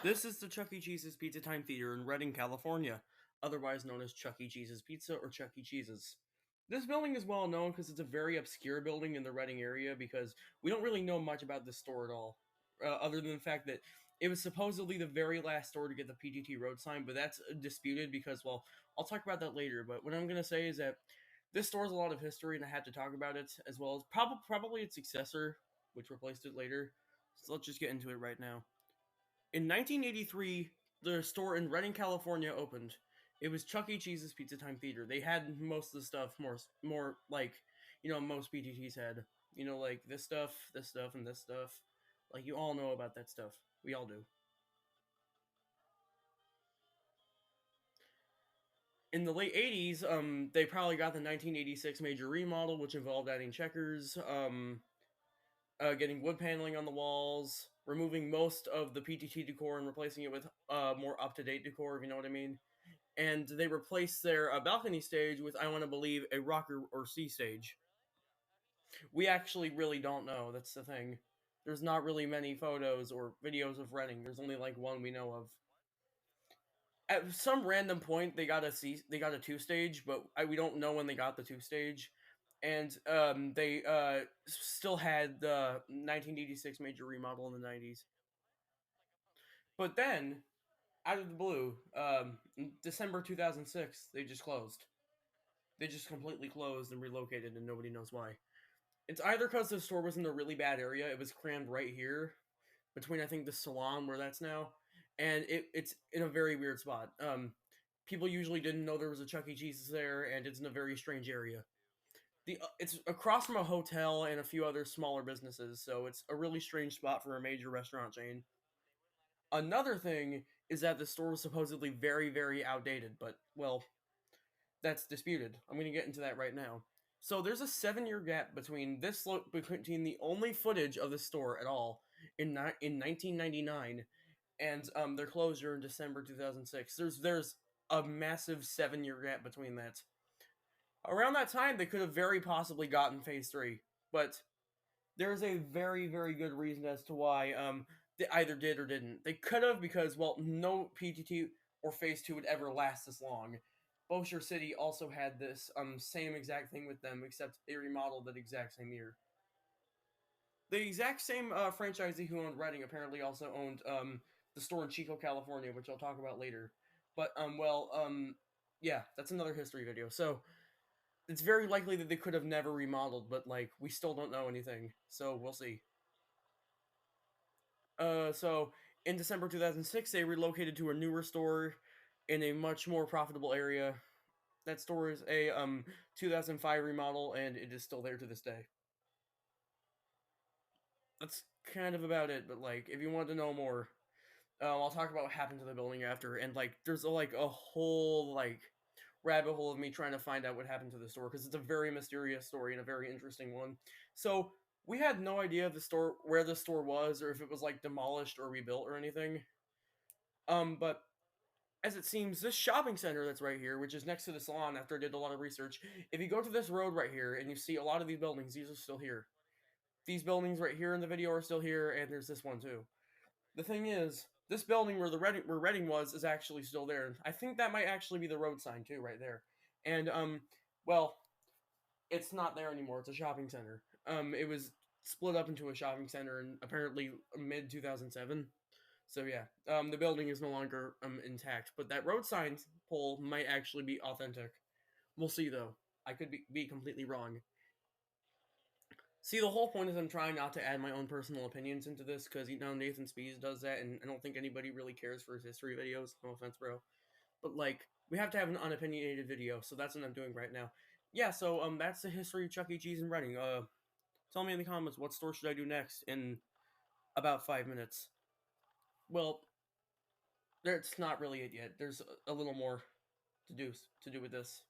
This is the Chuck E. Cheese's Pizza Time Theater in Redding, California, otherwise known as Chuck E. Cheese's Pizza or Chuck E. Cheese's. This building is well known because it's a very obscure building in the Reading area because we don't really know much about this store at all, other than the fact that it was supposedly the very last store to get the PTT road sign, but that's disputed because, well, I'll talk about that later. But what I'm going to say is that this store has a lot of history, and I had to talk about it, as well as probably its successor, which replaced it later. So let's just get into it right now. In 1983, the store in Redding, California opened. It was Chuck E. Cheese's Pizza Time Theater. They had most of the stuff more like, most PTTs had. Like this stuff, and this stuff. Like, you all know about that stuff. We all do. In the late 80s, they probably got the 1986 major remodel, which involved adding checkers, getting wood paneling on the walls, removing most of the PTT decor and replacing it with more up to date decor, if you know what I mean. And they replaced their balcony stage with, I want to believe, a rocker or C stage. We actually really don't know. That's the thing. There's not really many photos or videos of Reading. There's only like one we know of. At some random point, they got a two stage, but we don't know when they got the two stage. And they still had the 1986 major remodel in the 90s. But then, out of the blue, in December 2006, they just closed. They just completely closed and relocated, and nobody knows why. It's either because the store was in a really bad area, it was crammed right here between, I think, the salon where that's now, and it's in a very weird spot. People usually didn't know there was a Chuck E. Cheese's there, and it's in a very strange area. It's across from a hotel and a few other smaller businesses, so it's a really strange spot for a major restaurant chain. Another thing is that the store was supposedly very, very outdated, but, well, that's disputed. I'm going to get into that right now. So there's a 7 year gap between the only footage of the store at all in 1999 and their closure in December 2006. There's a massive 7 year gap between that. Around that time, they could have very possibly gotten Phase Three, but there's a very, very good reason as to why they either did or didn't. They could have because, well, no PTT or Phase Two would ever last this long. Bossier City also had this same exact thing with them, except they remodeled that exact same year. The exact same franchisee who owned Reading apparently also owned the store in Chico, California, which I'll talk about later. But yeah, that's another history video. So it's very likely that they could have never remodeled, but like we still don't know anything, so we'll see. So in December 2006, they relocated to a newer store in a much more profitable area. That store is a 2005 remodel, and it is still there to this day. That's kind of about it. But like, if you want to know more, I'll talk about what happened to the building after. And like, there's a whole like rabbit hole of me trying to find out what happened to the store because it's a very mysterious story and a very interesting one. So we had no idea where the store was or if it was like demolished or rebuilt or anything. But as it seems, this shopping center that's right here, which is next to the salon, after I did a lot of research, if you go to this road right here and you see a lot of these buildings, these are still here. These buildings right here in the video are still here, and there's this one too. The thing is, this building where Reading was is actually still there. I think that might actually be the road sign too, right there. And well, it's not there anymore. It's a shopping center. It was split up into a shopping center in apparently mid 2007. So yeah, the building is no longer intact, but that road sign pole might actually be authentic. We'll see though. I could be completely wrong. See, the whole point is I'm trying not to add my own personal opinions into this because Nathan Spees does that, and I don't think anybody really cares for his history videos. No offense, bro, but like we have to have an unopinionated video, so that's what I'm doing right now. Yeah, so that's the history of Chuck E. Cheese and Reading. Tell me in the comments what store should I do next in about 5 minutes. Well, it's not really it yet. There's a little more to do with this.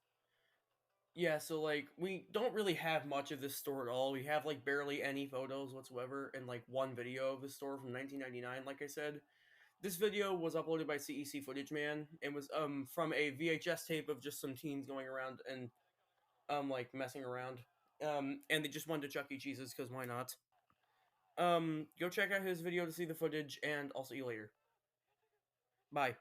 Yeah, so like we don't really have much of this store at all. We have like barely any photos whatsoever and like one video of the store from 1999 like I said. This video was uploaded by CEC Footage Man and was from a VHS tape of just some teens going around and like messing around. And they just wanted to Chuck E. Cheese's cuz why not? Go check out his video to see the footage and I'll see you later. Bye.